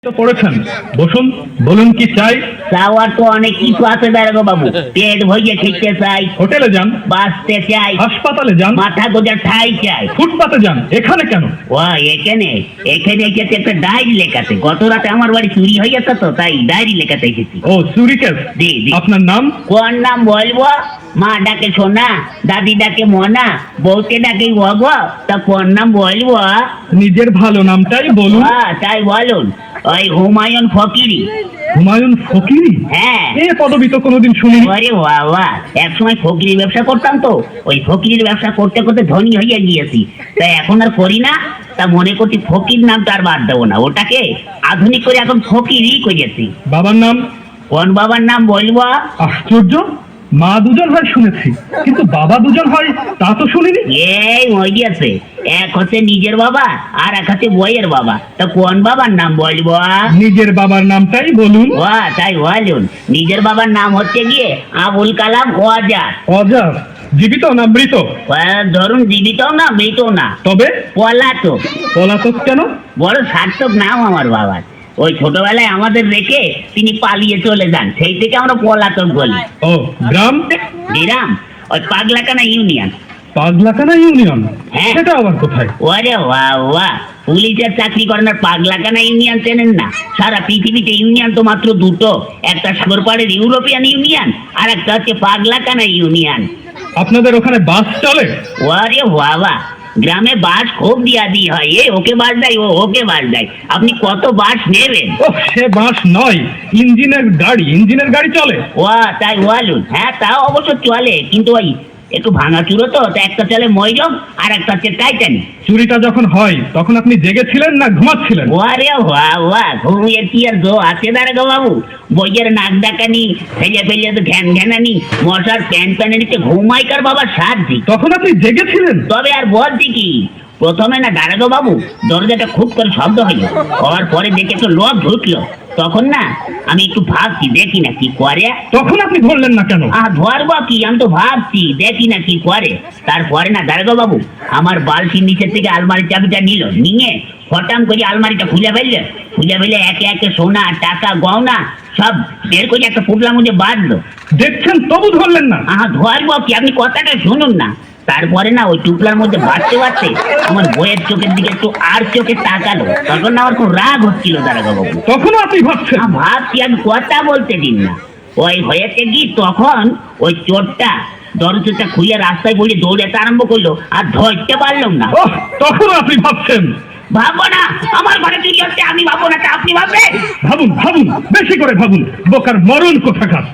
তো পড়েছেন, বসুন, বলুন কি চাই। চাওয়ার তো অনেক কিছু আছে দারোগা বাবু। পেট ভরিয়ে খেতে চাই, হোটেলে যান, বাঁচতে চাই, হাসপাতালে যান, মাথা গোজার ঠাই চাই। ফুটপাতে যান, এখানে কেন? ও এখানে এখানে এসেছে একটা ডায়েরি লেখাতে। গত রাতে আমার বাড়ি চুরি হয়ে গেছে, তো তাই ডায়েরি লেখাতে এসেছি। ও চুরি কেস। জি জি। আপনার নাম? কোন নাম বলবো? মা ডাকে সোনা, দাদি ডাকে মনা, বউকে ডাকে অগ, তা কোন নাম বলবো? নিজের ভালো নামটাই বলুন। তাই বলুন, ওই হুমায়ুন ফকিরি। হুমায়ুন ফকিরি? হ্যাঁ। এ পদবি তো কোনোদিন শুনিনি। আরে বাবা, এক সময় ফকিরির ব্যবসা করতাম, তো ওই ফকিরির ব্যবসা করতে করতে ধনী হয়ে গিয়েছি, তাই এখন আর করি না। তা মনে করছি ফকির নামটা আর বাদ দেবো না, ওটাকে আধুনিক করে এখন ফকিরই করেছি। বাবার নাম? কোন বাবার নাম বলবো? আশ্চর্য, মা দুজন হয় শুনেছি, কিন্তু বাবা দুজন হয় তা তো শুনিনি। এই হয়ে গিয়েছে, এক হচ্ছে নিজের বাবা আর এক হচ্ছে বইয়ের বাবা। তা কোন বাবার নাম বলবো? নিজের বাবার নামটাই বলুন। ও তাই বলুন, নিজের বাবার নাম হচ্ছে গিয়ে আবুল কালাম ওয়াজাদ। অজার? জীবিত না মৃত? ধরুন জীবিত না মৃত না, তবে পলাতক। পলাতক কেন? বড় সার্থক নাম আমার বাবার। ওই ছোটবেলায় আমাদের রেখে তিনি পালিয়ে চলে যান, সেই থেকে আমরা পলাতক বলি। ও গ্রাম? গ্রাম ওই পাগলাকানা ইউনিয়ন। পাগলাকানা ইউনিয়ন? হ্যাঁ। সেটা আবার কোথায়? ওরে বাবা, পুলিশের চাকরি করেন আর পাগলাকানা ইউনিয়ন চেনেন না? সারা পৃথিবীতে ইউনিয়ন তো মাত্র দুটো, একটা সাগরপাড়ের ইউরোপিয়ান ইউনিয়ন আর একটা হচ্ছে পাগলাকানা ইউনিয়ন। আপনাদের ওখানে বাস চলে? ওরে বাবা, গ্রামে বাস খুব দিয়াদি হয়, এ ওকে বাস দেয়, ও ওকে বাস দেয়। আপনি কত বাস নেবেন? ও সে বাস নয়, ইঞ্জিনের গাড়ি। ইঞ্জিনের গাড়ি চলে? ও তাই বলুন। হ্যাঁ তাও অবশ্য চলে, কিন্তু ওই একটু ভাঙা চুরো, তো তা একটা চলে ময়ূর আর একটা হচ্ছে টাইটানিক। চুরিটা যখন হয় তখন আপনি জেগেছিলেন না ঘুমাচ্ছিলেন? ওরে বাবা, ঘুমিয়ে কি আর জো আছে দারোগা বাবু? বইয়ের নাক ডাকানি, ফেলে ফেলে তো ঘ্যান ঘ্যানানি, মশার প্যান প্যানানিতে ঘুমাইকার বাবা সাজি। তখন আপনি জেগেছিলেন? তবে আর বলছি কি, প্রথমে না দারোগা বাবু দরজাটা খুব করে শব্দ হইলো, হওয়ার পরে দেখে তো লোক ঢুকলো। তখন না আমি একটু ভাবছি, দেখি না কি করে। তখন আপনি ধরলেন না কেন? ধরবো কি, আমি তো ভাবছি দেখি না কি করে। তারপরে না দারোগা বাবু আমার বালতির নিচের থেকে আলমারির চাবিটা নিয়ে হঠাৎ করে আলমারিটা খুলে ফেললে একে একে সোনা টাকা গহনা সব বের করে একটা পুটলার মধ্যে বাঁধলো। দেখছেন তবু ধরলেন না? ধরবো কি, আপনি কথাটা শুনুন না। তারপরে না ওই টুকলার মধ্যে বাঁচতে আমার বইয়ের চোখের দিকে একটু আর চোখে তাকালো। তখন না আমার খুব রাগ হচ্ছিল দারোগা বাবু। তখন আপনি ভাবছেন? ভাবছি, আমি কথা বলতে দিন না। ওই হয়েছে কি, তখন ওই চোরটা দরজাটা খুলে রাস্তায় বলে দৌড়াতে আরম্ভ করলো, আর ধরতে পারলাম না। তখন আপনি ভাবছেন? ভাববো না, আমার ঘরে চুরি হচ্ছে, আমি ভাববো না, তা আপনি ভাববেন? ভাবুন ভাবুন, বেশি করে ভাবুন, বোকার মরণ কোথাকার।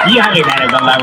কি হবে দারোগা বাবু?